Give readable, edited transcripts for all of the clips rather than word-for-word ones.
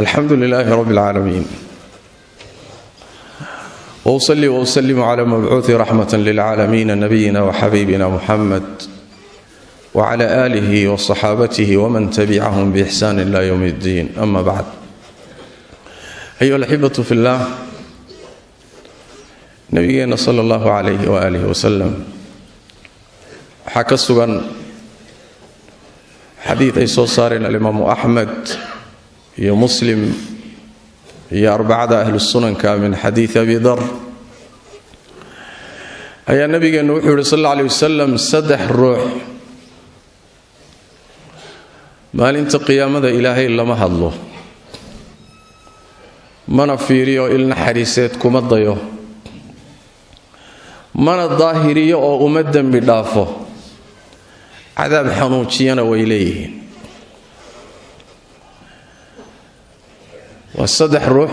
الحمد لله رب العالمين وأصلي وأسلم على مبعوث رحمة للعالمين نبينا وحبيبنا محمد وعلى آله وصحابته ومن تبعهم بإحسان إلى يوم الدين أما بعد أيها الأحبة في الله نبينا صلى الله عليه وآله وسلم حكى حديث أي صارنا الإمام أحمد يا مسلم يا أربعة أهل السنن من حديث أبي ذر أي النبي نوح صلى الله عليه وسلم سدح الروح ما لنت قيامة إلهي إلا ما هضله ما نفيريو إلنا حريساتكم الضيو ما الظاهريو أو أمدا باللافه عذاب حنوشينا وإليه والصدح روح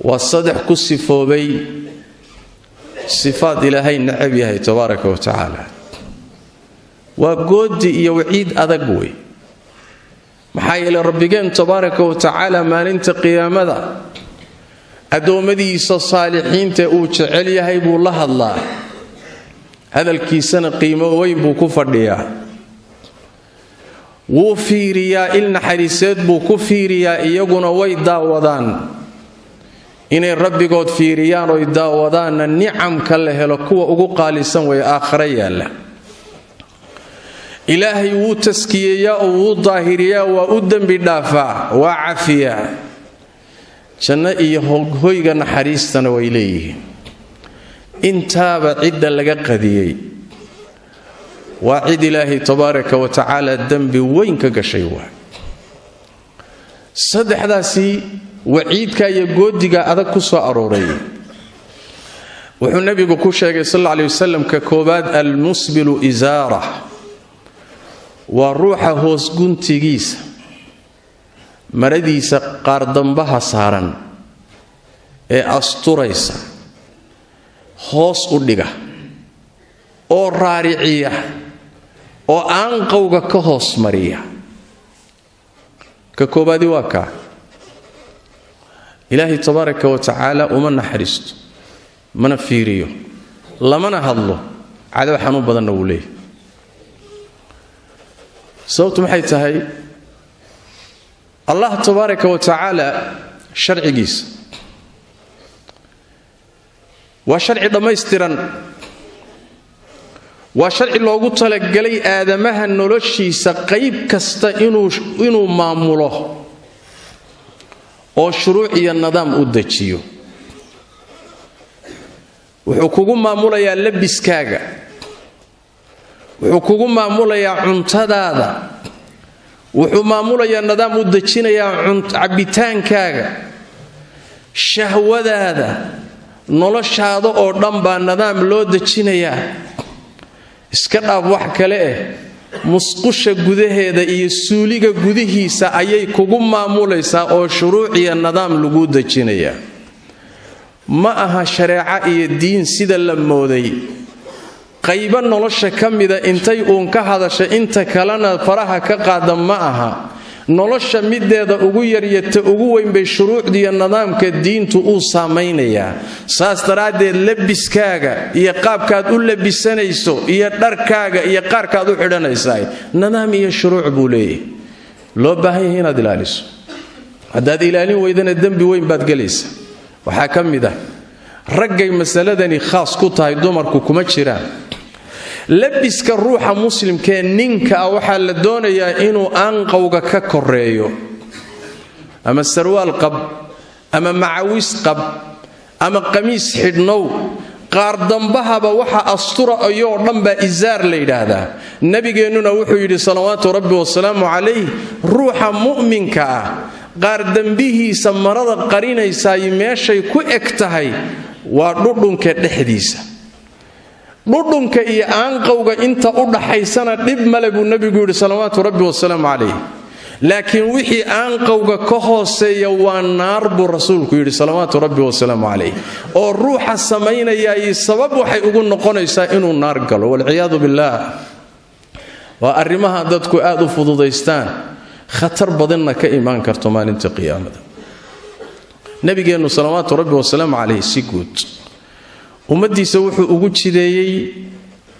والصدح كالصفوبي صفات إلهي نعبيها تبارك وتعالى وقود يوعيد أذقوي محايل ربكين تبارك وتعالى ما ننت قيامة أدومديس الصالحين تأوش عليها يبو الله هذا الكيسان قيمة ويبو كفر ليها وفيريا إلنا حريسات بو كفيريا إيقنا ويداودان إني ربي قد فيريان ويداودان النعم كالله لكوا أقوقا لسان ويآخريا له إلهي وتسكييا وظاهريا وأدن بدافع وعافيا جنة إيهوغنا حريستنا وإليه انتاب عدا لغا قديي وعد الله تبارك وتعالى الذنب وين كغشيوا صدحداسي وعيدك يا غوديغا adag ku soo arooray wuxuu nabigu ku sheegay sallallahu alayhi wasallam ka koobaad al-musbilu izara wa ruuxa hoos guntigiisa maradiisa qaar dambaha saaran ee asturaysa hoos u dhiga oo raariciya oo aan qowga ka hoos mariya ka koobaadi waa ka ilaahi tabaaraka wa tacaala uma naxariisto mana fiiriyo lamana hadlo cadaab xanuun badanna uu leeyahay sababtu maxay tahay allah tabaaraka wa tacaala sharcigiisa waa sharci dhammaystiran waa sharci loogu talagalay aadamaha noloshiisa qayb kasta inuu maamulo oo shuruuc iyo nidaam u dejiyo wuxuu kugu maamulayaa labiskaaga wuxuu kugu maamulayaa cuntadaada wuxuu maamulayaa nidaam u dejinayaa cabitaankaaga shahwadaada noloshaada oo dhan baa nidaam loo dejinayaa iska dhaaf wax kale musqusha gudaheeda iyo suuliga gudihiisa ayay kugu maamulaysaa oo shuruuc iyo nidaam lagu dejinayaa ma aha shareeco iyo diin sida la mooday qayb nolosha kamida intay uun ka hadashay inta kalena faraha ka qaada ma aha nolosha mideeda ugu yaryata ugu weyn bay shuruucdiya nidaamka diintu uu saameeynaya saas daraadeed labiskaaga iyo qaabkaad u labisanayso iyo dharkaaga iyo qaarkaad u xidhanaysaa nidaam iyo shuruuc buu leeyahay loo baahan yahay inaad ilaaliso hadaad ilaalin weydana dambi weyn baad galaysaa waxa kamida raggay masaladani khaas ku tahay dumarku kuma jiraan labiska ruuxa muslimka ninka waxa la doonayaa inuu aanqowga ka koreeyo ama sarwaal qab ama macawis qab ama qamiis xidhnow qaar dambahaba waxa astura ayoo dhanba izaar la yiraahdaa nabigeenuna wuxuu yiri salawaatu rabbi wa salaamu alayhi ruuxa mu'minka qaar dambihiisa marada qarinaysa meeshay ku egtahay waa dhudhunka dhexdiisa dhudhunka iyo aanqowga inta u dhaxaysana dhib male buu nabigu yiri salawaatu rabbi wa salaamu alayhi laakiin wixii aanqowga ka hooseeya waa naar buu rasuulku yiri salawaatu rabbi wa salaamu alayhi oo ruuxa sameeynaya sabab waxay ugu noqonaysaa inuu naar galo wal ciyaadu billah waa arrimaha dadku aad u fududeystaan khatar badanna ka imaan karto maalinta qiyaamada. nabigeennu salawaatu rabbi wasalaamu calayhi si guud ummadiisa wuxuu ugu jideeyey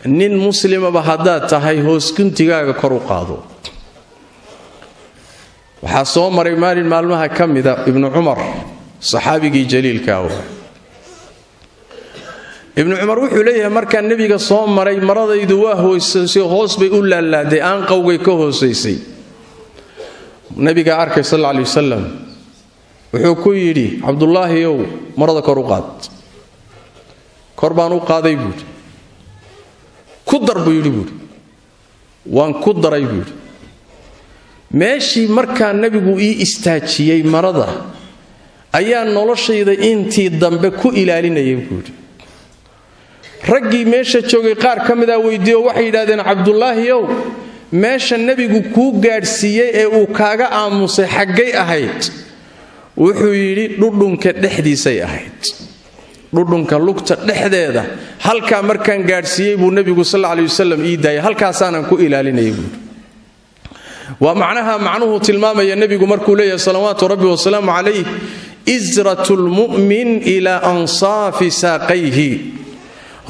nin muslimaba haddaad tahay hoos guntigaaga kor u qaado. waxaa soo maray maalin maalmaha ka mida ibnu cumar, saxaabigii jaliilka ah. ibnu cumar wuxuu leeyahay markaan nebiga soo maray maradaydu waa hoosaysay, hoos bay u laalaaday, aan qowgay ka hoosaysay. nabiga arkay sal alla alay wasalam wuxuu ku yidhi cabdullaahiyow marada kor u qaad. kor baan u qaaday buuhi. ku dar buu yidhi buuhi. waan ku daray buuhi. meeshii markaa nebigu ii istaajiyey marada ayaa noloshayda intii dambe ku ilaalinayay buuhi. raggii meesha joogay qaar ka mida weydiiyo waxay yidhaahdeen cabdullaahiyow meesha nebigu kuu gaadhsiiyey ee uu kaaga aamusay xaggay ahayd? wuxuu yidhi dhudhunka dhexdiisay ahayd. dhudhunka lugta dhexdeeda halkaa markaan gaadhsiiyey buu nebigu sal alla alay wasalam ii daayay, halkaasaanan ku ilaalinayay buuhi. waa macnuhu tilmaamaya nebigu markuu leeyahay salawaatu rabbi wasalaamu calayh isratu lmu'min ilaa ansaafi saaqayhi.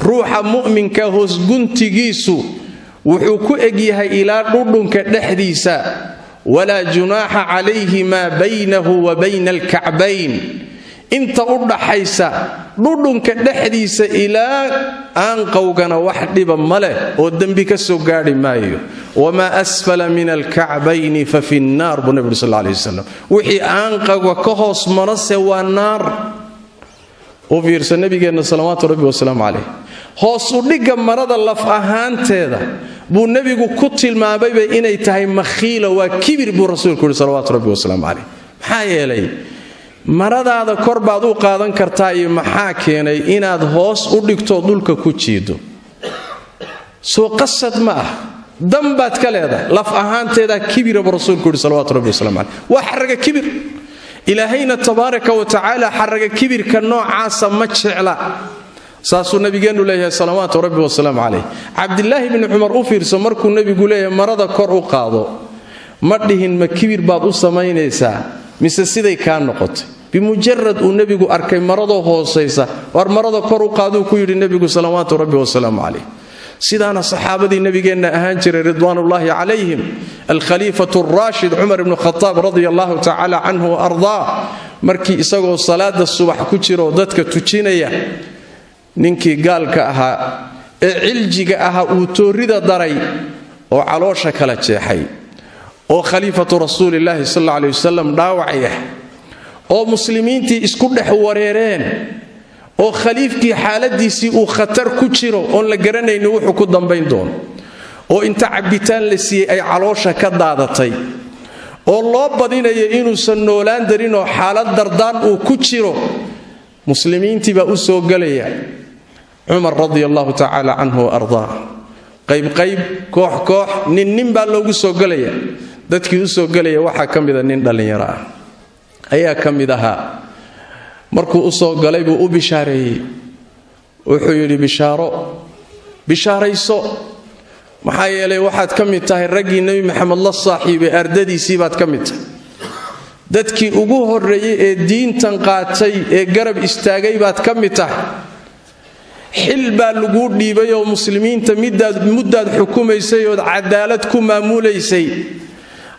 ruuxa mu'minka hoos guntigiisu wuxuu ku egyahay ilaa dhudhunka dhexdiisa. walaa junaaxa calayhi maa baynahu wa bayna alkacbayn. inta u dhaxaysa dhudhunka dhexdiisa ilaa aanqowgana wax dhiba ma leh oo dembi ka soo gaadhi maayo. wamaa asfala min alkacbayni fa fi nnaar buu nebigu sal alay wasalam. wixii aanqowga ka hoos marase waa naar. u fiirsa nebigeenna salawaatu rabbi wasalaamu calayh hoos u dhigga marada laf ahaanteeda buu nebigu ku tilmaamayba inay tahay makhiila, waa kibir buu rasuulku yidhi salawaatu rabbi wasalaamu calayh. maxaa yeelay maradaada kor baad u qaadan kartaa iyo maxaa keenay inaad hoos u dhigto dhulka ku jiido? soo qasad ma ah, dan baad ka leedahay. laf ahaanteeda kibira buu rasuulku yidhi salawaatu rabbi wasalaamu calayh. waa xaraga kibir. ilaahayna tabaaraka wa tacaala xaraga kibirka noocaasa ma jecla. saasuu nabigeennu leeyahay salawaatu rabbi wasalaamu calayh. cabdilaahi bni cumar u fiirso markuu nebigu leeyahay marada kor u qaado, ma dhihin ma kibir baad u samaynaysaa mise siday kaa noqotay. bimujarad uu nebigu arkay maradoo hoosaysa, war marada kor u qaaduu ku yidhi nebigu salawaatu rabbi wasalaamu calayh. sidaana saxaabadii nabigeenna ahaan jiray ridwaanullaahi calayhim. alkhaliifatu araashid cumar ibnu khataab radia allahu tacaala canhu wa ardaa, markii isagoo salaada subax ku jiro dadka tujinaya, ninkii gaalka ahaa ee ciljiga ahaa uu toorida daray oo caloosha kala jeexay, oo khaliifatu rasuulillaahi sal alla alay wasalam dhaawacaya, oo muslimiintii isku dhex wareereen, oo khaliifkii xaaladiisii uu khatar ku jiro oon la garanayni wuxuu ku dambayn doono, oo inta cabbitaan la siiyey ay caloosha ka daadatay, oo loo badinayo inuusan noolaan darinoo xaalad dardaan uu ku jiro. muslimiintii baa u soo gelaya cumar radia allahu tacaala canhu wa ardaa. qaybqayb, koox koox, nin baa loogu soo gelaya. dadkii u soo gelaya waxaa ka mida nin dhallinyaro ah ayaa ka mid ahaa. markuu u soo galay buu u bishaareeyey. wuxuu yidhi bishaarayso, maxaa yeelay waxaad ka mid tahay raggii nebi maxamed la saaxiibay, ardadiisii baad ka mid tahay. dadkii ugu horreeyey ee diintan qaatay ee garab istaagay baad ka mid tahay. xil baa laguu dhiibay oo muslimiinta muddaad xukumaysay ood cadaalad ku maamulaysay.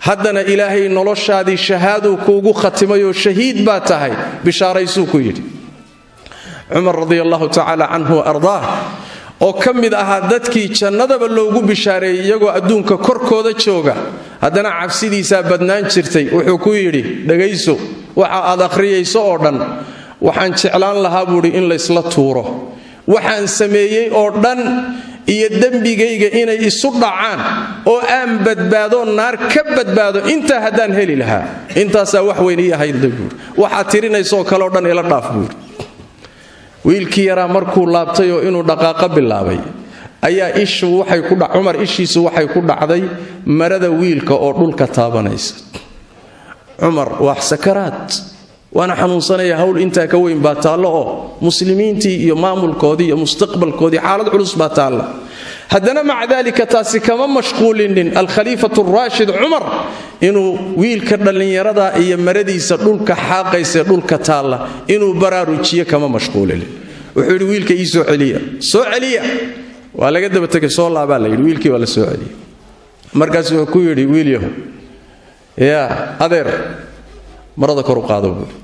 haddana ilaahay noloshaadii shahaaduu kuugu khatimayoo shahiid baa tahay, bishaaraysuu ku yidhi. cumar radia allahu tacaala canhu wa ardaah oo ka mid ahaa dadkii jannadaba loogu bishaareeyey iyagoo adduunka korkooda jooga, haddana cabsidiisaa badnaan jirtay. wuxuu ku yidhi dhagayso, waxa aad akhriyayso oo dhan waxaan jeclaan lahaa buuhi in laysla tuuro. waxaan sameeyey oo dhan iyo dembigayga inay isu dhacaan oo aan badbaado, naar ka badbaado, intaa haddaan heli lahaa, intaasaa wax weyn ii ahayd buuri. waxaad tirinaysooo kaleoo dhan ila dhaaf buuri. wiilkii yaraa markuu laabtay oo inuu dhaqaaqo bilaabay ayaa cumar ishiisu waxay ku dhacday marada wiilka oo dhulka taabanaysa. cumar waa sakaraad, waana xanuunsanaya, hawl intaa ka weyn baa taallo oo muslimiintii iyo maamulkoodii iyo mustaqbalkoodii xaalad culus baa taalla. haddana maca daalika taasi kama mashquulinin alkhaliifatu raashid cumar inuu wiilka dhallinyarada iyo maradiisa dhulka xaaqaysa dhulka taalla inuu baraarujiyo kama mashquulinin wuxuu yidhi wiilka ii soo celiya waa laga daba tegay soo laabaa la yidhi wiilkii waa la soo celiyey markaas wuxuu ku yidhi wiilyahu yaa adeer marada kor u qaado buuri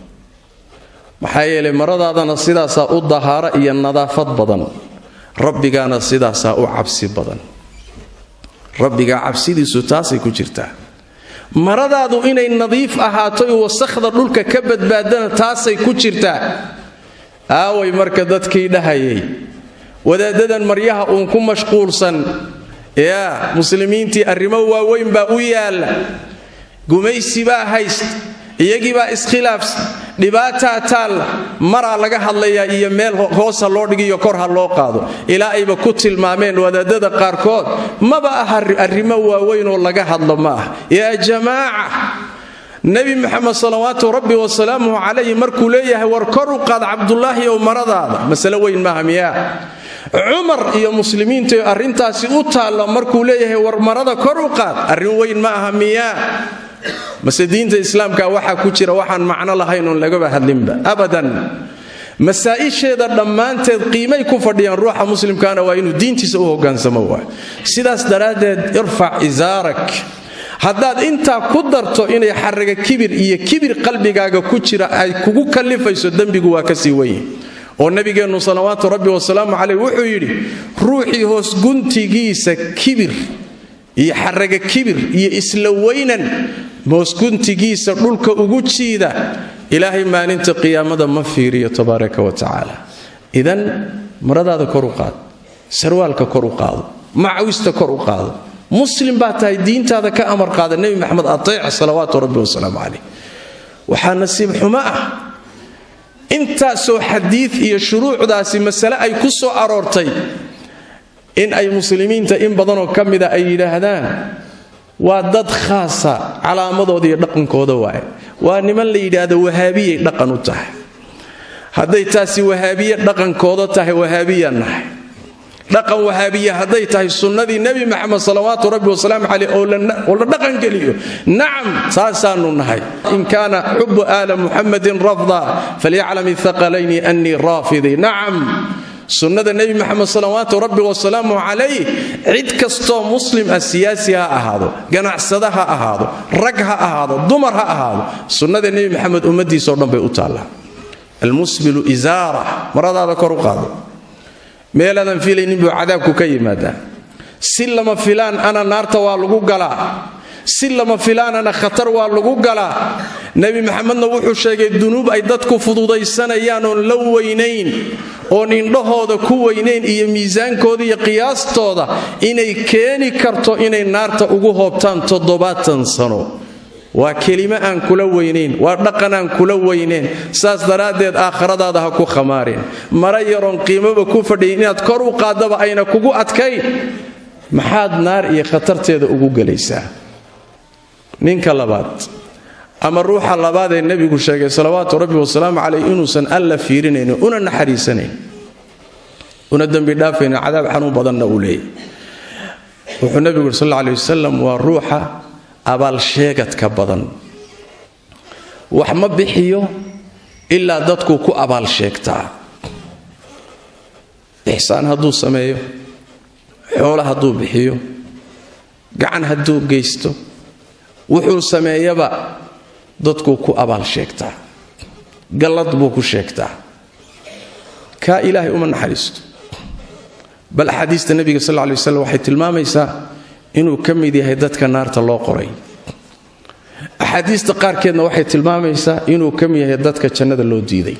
maxaa yeelay maradaadana sidaasaa u dahaaro iyo nadaafad badan rabbigaana sidaasaa u cabsi badan rabbigaa cabsidiisu taasay ku jirtaa maradaadu inay nadiif ahaato iyo wasakhda dhulka ka badbaadana taasay ku jirtaa aaway marka dadkii dhahayay wadaadadan maryaha uun ku mashquulsan yaa muslimiintii arrimo waaweyn baa u yaalla gumaysi baa hayst iyagii baa iskhilaafsan dhibaataa taalla maraa laga hadlayaa iyo meel hoos ha loo dhigiyo kor ha loo qaado ilaa ayba ku tilmaameen wadaadada qaarkood maba aha arrimo waaweyn oo laga hadlo ma ah yaa jamaaca nebi maxamed salawaatu rabbi wasalaamuhu calayhi markuu leeyahay war kor u qaad cabdulaahi ow maradaada masale weyn maaha miyaa cumar iyo muslimiinta arrintaasi u taalla markuu leeyahay war marada kor u qaad arrin weyn ma aha miyaa mase diinta islaamka waxaa ku jira waxaan macno lahayn oon lagaba hadlinba abadan masaa'isheeda dhammaanteed qiimay ku fadhiyaan ruuxa muslimkaana waa inuu diintiisa u hoggaansamo waay sidaas daraaddeed irfac izaarak haddaad intaa ku darto inay xaraga kibir iyo kibir qalbigaaga ku jira ay kugu kallifayso dembigu waa ka sii weyn oo nabigeennu salawaatu rabbi wasalaamu calayh wuxuu yidhi ruuxii hoos guntigiisa kibir iyo xaraga kibir iyo isla weynan hoosguntigiisa dhulka ugu jiida ilaahay maalinta qiyaamada ma fiiriyo tabaaraka wa tacaala idan maradaada kor u qaad sarwaalka kor u qaado macawista kor u qaado muslim baa tahay diintaada ka amar qaada nebi maxamed ateec salawaatu rabbi wasalaamu calayh waxaa nasiib xumo ah intaasoo xadiid iyo shuruucdaasi masale ay ku soo aroortay in ay muslimiinta in badanoo ka mida ay yidhaahdaan waa dad khaasa calaamadooda iyo dhaqankooda waaye waa niman la yidhaahdo wahaabiyay dhaqan u tahay hadday taasi wahaabiye dhaqankooda tahay wahaabiyaan nahay dhaqan wahaabiye hadday tahay sunnadii nebi maxamed salawaatu rabbi wasalaamu caleyh oo la dhaqangeliyo nacam saasaanu nahay in kaana xubu aala muxamadin rafda falyaclam ithaqalayni annii raafidi nacam sunnada nebi maxamed salawaatu rabbi wasalaamu calayh cid kastoo muslim ah siyaasi ha ahaado ganacsada ha ahaado rag ha ahaado dumar ha ahaado sunnada nebi maxamed ummadiisao dhan bay u taallaa almusbilu isaara maradaada kor u qaado meelaadan filaynin buu cadaabku ka yimaadaa si lama filaan ana naarta waa lagu galaa si lama filaanana khatar waa lagu galaa nebi maxamedna wuxuu sheegay dunuub ay dadku fududaysanayaan oon la weynayn oon indhahooda ku weynayn iyo miisaankooda iyo qiyaastooda inay keeni karto inay naarta ugu hoobtaan 70 sano waa kelimo aan kula weynayn waa dhaqan aan kula weynayn saas daraaddeed aakhiradaada ha ku khamaareen mara yaroon qiimoba ku fadhiyin inaad kor u qaadaba ayna kugu adkayn maxaad naar iyo khatarteeda ugu gelaysaa ninka labaad ama ruuxa labaad ee nebigu sheegay salawaatu rabbi wasalaamu calayh inuusan alla fiirinayn una naxariisanayn una dembi dhaafayn cadaab xanuun badanna uu leeyahay wuxuu nebigu sal alla alayh wasalam waa ruuxa abaalsheegadka badan wax ma bixiyo ilaa dadku ku abaalsheegtaa ixsaan hadduu sameeyo xoolo hadduu bixiyo gacan hadduu geysto wuxuu sameeyaba dadku ku abaal sheegtaa gallad buu ku sheegtaa kaa ilaahay uma naxariisto bal axaadiista nebiga sal alla alay wasallam waxay tilmaamaysaa inuu ka mid yahay dadka naarta loo qoray axaadiista qaarkeedna waxay tilmaamaysaa inuu ka mid yahay dadka jannada loo diiday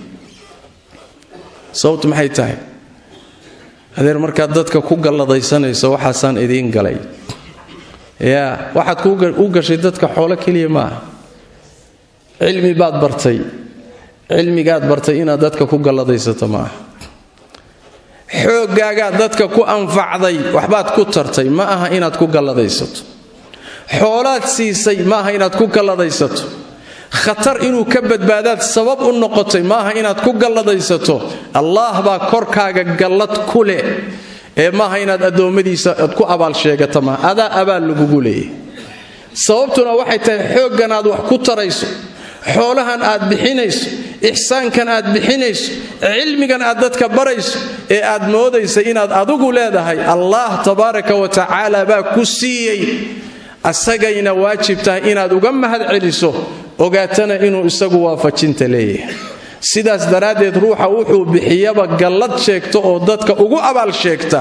sababtu maxay tahay adeer markaad dadka ku galladaysanayso waxaasaan idiin galay yaa waxaad u gashay dadka xoolo keliya maaha cilmi baad bartay cilmigaad bartay inaad dadka ku galladaysato maaha xoogaagaad dadka ku anfacday waxbaad ku tartay ma aha inaad ku galladaysato xoolaad siisay ma aha inaad ku galladaysato khatar inuu ka badbaadaad sabab u noqotay ma aha inaad ku galladaysato allah baa korkaaga gallad ku leh maaha inaad adoomadiisa ad ku abaal sheegato ma adaa abaal lagugu leeyahay sababtuna waxay tahay xooggan aad wax ku tarayso xoolahan aad bixinayso ihsaankan aad bixinayso cilmigan aad dadka barayso ee aad moodayso inaad adigu leedahay Allah tabaaraka wa tacaala baa ku siiyay asagayna waajib tahay inaad uga mahad celiso ogaatana inuu isagu waafajinta leeyahay sidaas daraadeed ruuxa wuxuu bixiyaba galad sheegto oo dadka ugu abaal sheegta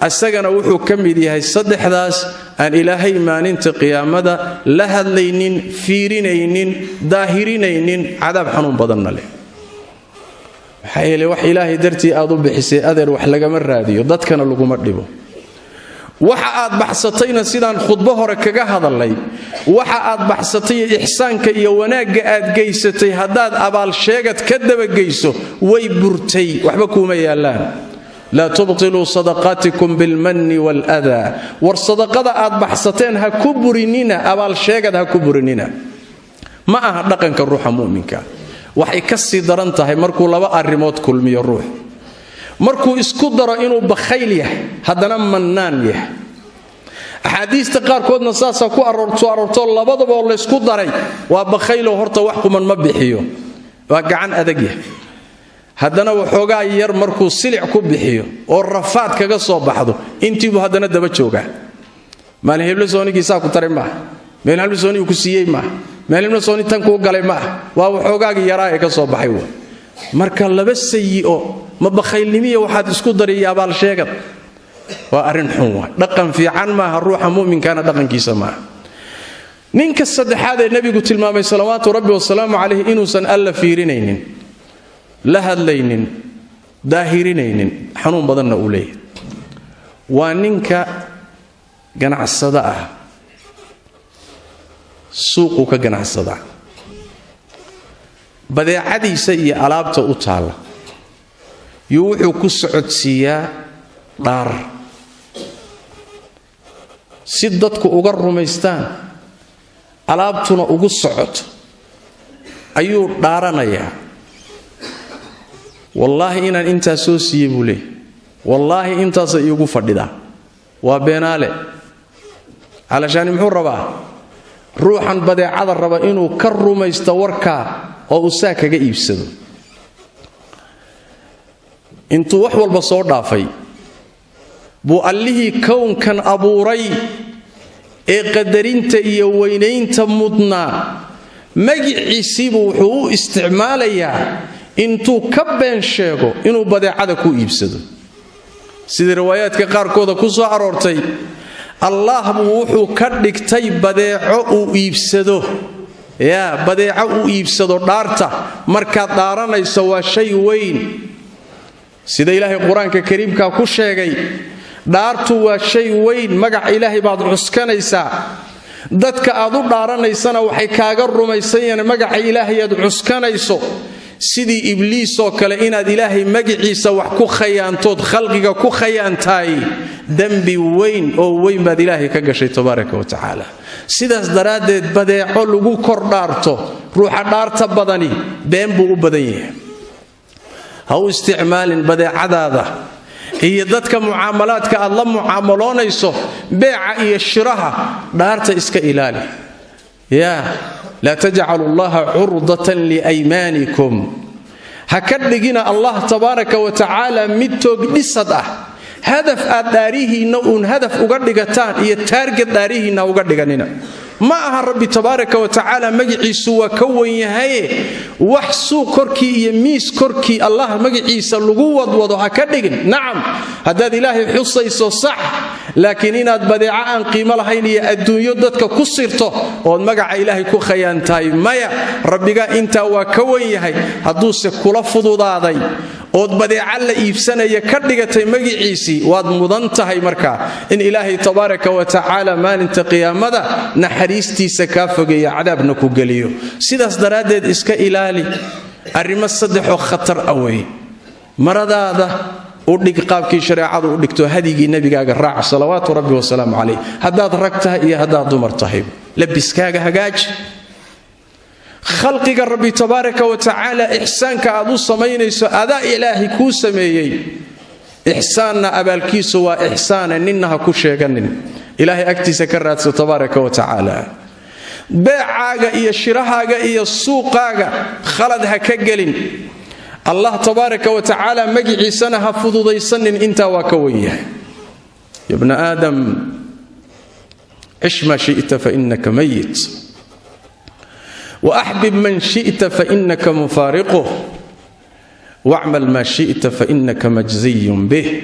asagana wuxuu ka mid yahay saddexdaas aan ilaahay maalinta qiyaamada la hadlaynin fiirinaynin daahirinaynin cadaab xanuun badanna leh waxa yeelay wax ilaahay dartii aad u bixisay adeer wax lagama raadiyo dadkana laguma dhibo waxa aad baxsatayna sidaan khudbo hore kaga hadalay waxa aad baxsatay ihsaanka iyo wanaaga aad geysatay hadaad abaal sheegad ka dabageyso way burtay waxba kuma yaalaan la tubtilu sadaqatikum bil manni wal adha war sadaqada aad baxsateen ha ku burinina abaal sheegad ha ku burinina ma aha dhaqanka ruuxa muuminka waxay ka sii daran tahay markuu laba arimood kulmiyo ruux markuu isku daro inuu bakhayl yahay hadana mannaan yahay ahadiista qaar koodna saasa ku aroorto labadaba oo la isku daray waa bakhaylo horta wax kuman ma bixiyo waa gacan adag yahay hadana waxoogaa yar markuu silic ku bixiyo oo rafaad kaga soo baxdo intiibu hadana daba jooga maalin heblo soonigiisa ku taray ma meel heblo sooni ku siiyay ma meel heblo sooni tan ku galay ma waa waxoogaa yaraa ee ka soo baxay marka laba sayi'o ma bakhaylnimiye waxaad isku dariyay abaal sheegad waa arin xun waa dhaqan fiican ma ruuxa muuminkaana dhaqankiisa ma ninka saddexaad ee nabigu tilmaamay salawaatu rabbi wa salaamu alayhi inuusan alla fiirinaynin la hadlaynin daahirinaynin xanuun badanna uu leeyahay waa ninka ganacsada ah suuqu ka ganacsada badeecadiisa iyo alaabta u taala wuxuu ku socodsiiyaa dhaar si dadku uga rumaystaan alaabtuna ugu socoto ayuu dhaaranayaa wallaahi inaan intaa soo siiyay buu leeyahay wallaahi intaas iigu fadhida waa beenaale calashaani muxuu rabaa ruuxan badeecada raba inuu ka rumaysto warkaa oo uu saa kaga iibsado intuu wax walba soo dhaafay buu allihii kownkan abuuray ee qadarinta iyo weynaynta mudnaa magiciisiibuu wuxuu u isticmaalayaa intuu ka been sheego inuu badeecada ku iibsado sida riwaayaadka qaarkooda ku soo aroortay allah buu wuxuu ka dhigtay badeeco uu iibsado badeeco uu iibsado dhaarta markaad dhaaranayso waa shay weyn sida ilaahay quraanka kariimka ku sheegay dhaartu waa shay weyn magac ilaahay baad cuskanaysaa dadka aad u dhaaranaysana waxay kaaga rumaysanayaan magaca ilaahay aad cuskanayso sidii ibliis oo kale inaad ilaahay magaciisa wax ku khayaantood khalqiga ku khayaantaay dambi weyn oo weyn baad ilaahay ka gashay tabaaraka wa tacaala sidaas daraadeed badeeco lagu kor dhaarto ruuxa dhaarta badani been buu u badan yahay ha u isticmaalin badeecadaada iyo dadka mucaamalaadka aad la mucaamaloonayso beeca iyo shiraha dhaarta iska ilaali لا تجعلوا الله عرضة لأيمانكم هكذا الله تبارك وتعالى متوق لصده هدف داريه نون هدف ugadhigataan iyo target daarihiina ugadhiganina ma aha rabbi tabaaraka wa taala magaciisu waa ka weyn yahay wax suu korkii iyo miis korkii allah magaciisa lagu wadwado ha ka dhigin naam hadaad ilaahay xusayso sax laakiin inaad badeeca aan qiimo lahayn iyo adduunyo dadka ku sirto oo magaca ilaahay ku khayaantaay maya rabbiga inta waa ka weyn yahay haduu se kula fududaaday oo badeeca la iibsanaya ka dhigatay magaciisi waad mudan tahay marka in ilaahay tabaaraka wa taala maalinta qiyaamada naxariistiisa ka fogeeyo cadaabna ku galiyo sidaas daraadeed iska ilaali arrimo saddex oo khatar away maradaada u dhig qaabkii shariicadu u dhigto hadigii nabigaaga raac salawaatu rabbi wa salaamu alayhi hadaad ragtahay iyo hadaad dumar tahay labiskaaga hagaaj khalqiga rabbi tabaaraka wa taala ihsaanka aad u sameynayso adaa ilaahi ku sameeyay إحساننا أبالكيس وإحسانا ننها كشيغن إلهي أكتس كرات تبارك وتعالى بيعاغا إيا شراهاغا إيا السوقاغا خلدها كجلين الله تبارك وتعالى مجعي سنها فضوضي سنن انت وكويه يا ابن آدم عش ما شئت فإنك ميت وأحبب من شئت فإنك مفارقه واعمل ما شئت فإنك مجزي به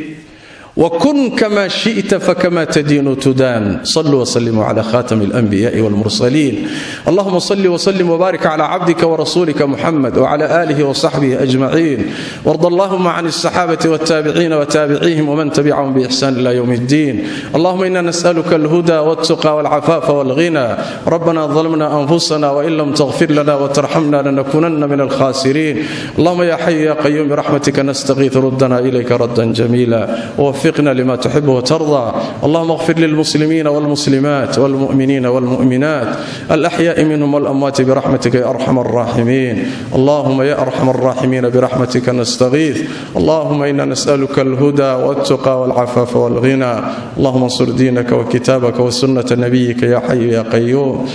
وكن كما شئت فكما تدين تدان صلوا وسلموا على خاتم الأنبياء والمرسلين اللهم صل وسلم وبارك على عبدك ورسولك محمد وعلى آله وصحبه أجمعين وارض اللهم عن الصحابة والتابعين وتابعيهم ومن تبعهم بإحسان إلى يوم الدين اللهم إنا نسألك الهدى والتقى والعفاف والغنى ربنا ظلمنا أنفسنا وإن لم تغفر لنا وترحمنا لنكونن من الخاسرين اللهم يا حي يا قيوم برحمتك نستغيث ردنا إليك ردا جميلا وفقنا لما تحب وترضى اللهم اغفر للمسلمين والمسلمات والمؤمنين والمؤمنات الأحياء منهم والأموات برحمتك يا أرحم الراحمين اللهم يا أرحم الراحمين برحمتك نستغيث اللهم إنا نسألك الهدى والتقى والعفاف والغنى اللهم انصر دينك وكتابك وسنة نبيك يا حي يا قيوم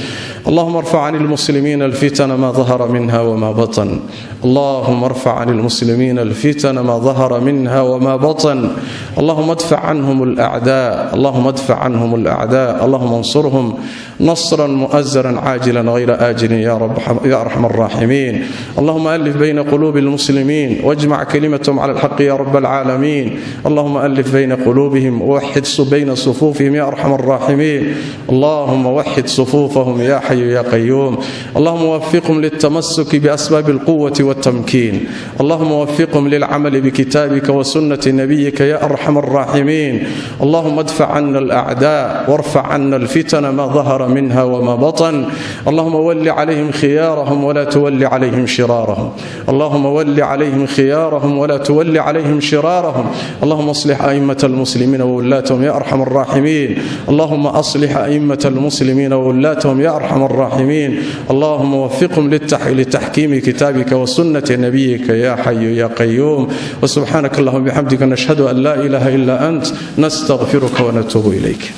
اللهم ارفع عن المسلمين الفتن ما ظهر منها وما بطن اللهم ارفع عن المسلمين الفتن ما ظهر منها وما بطن اللهم ادفع عنهم الأعداء اللهم ادفع عنهم الأعداء اللهم انصرهم نصرا مؤزرا عاجلا غير آجل يا أرحم الراحمين اللهم ألف بين قلوب المسلمين واجمع كلمتهم على الحق يا رب العالمين اللهم ألف بين قلوبهم ووحد بين صفوفهم يا أرحم الراحمين اللهم وحد صفوفهم يا حي يا قيوم اللهم وفقهم للتمسك بأسباب القوة والتمكين اللهم وفقهم للعمل بكتابك وسنة نبيك يا أرحم الراحمين اللهم ادفع عنا الأعداء وارفع عنا الفتن ما ظهر منها وما بطن اللهم ول عليهم خيارهم ولا تول عليهم شرارهم اللهم ول عليهم خيارهم ولا تول عليهم شرارهم اللهم اصلح أئمة المسلمين وولاتهم يا أرحم الراحمين اللهم أصلح أئمة المسلمين وولاتهم يا أرحم الراحمين اللهم وفقهم لتحكيم كتابك وسنة نبيك يا حي يا قيوم وسبحانك اللهم بحمدك نشهد أن لا إله إلا أنت نستغفرك ونتوب إليك